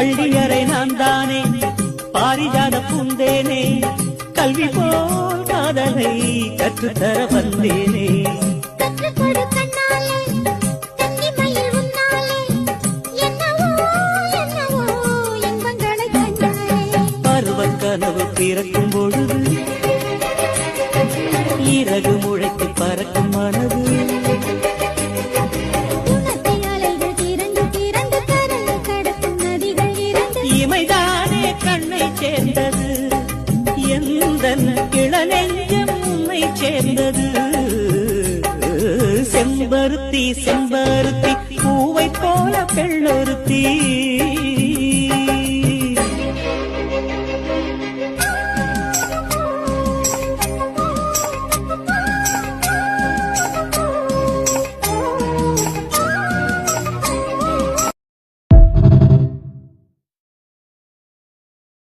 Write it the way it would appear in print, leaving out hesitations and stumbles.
பள்ளியறை நான் தானே பாரிஜாத பூந்தேனே கல்வி போல் காதலை கற்றுத்தர வந்தேனே பருவக் கனவு பிறக்கும் பொழுது இறகு முளைத்து பறக்கும் மனது இமைதானே கண்ணை சேர்ந்தது எந்த இளநெஞ்சம் உன்னை சேர்ந்தது செம்பருத்தி செம்பருத்தி பூவை போல பெண்ணொருத்தி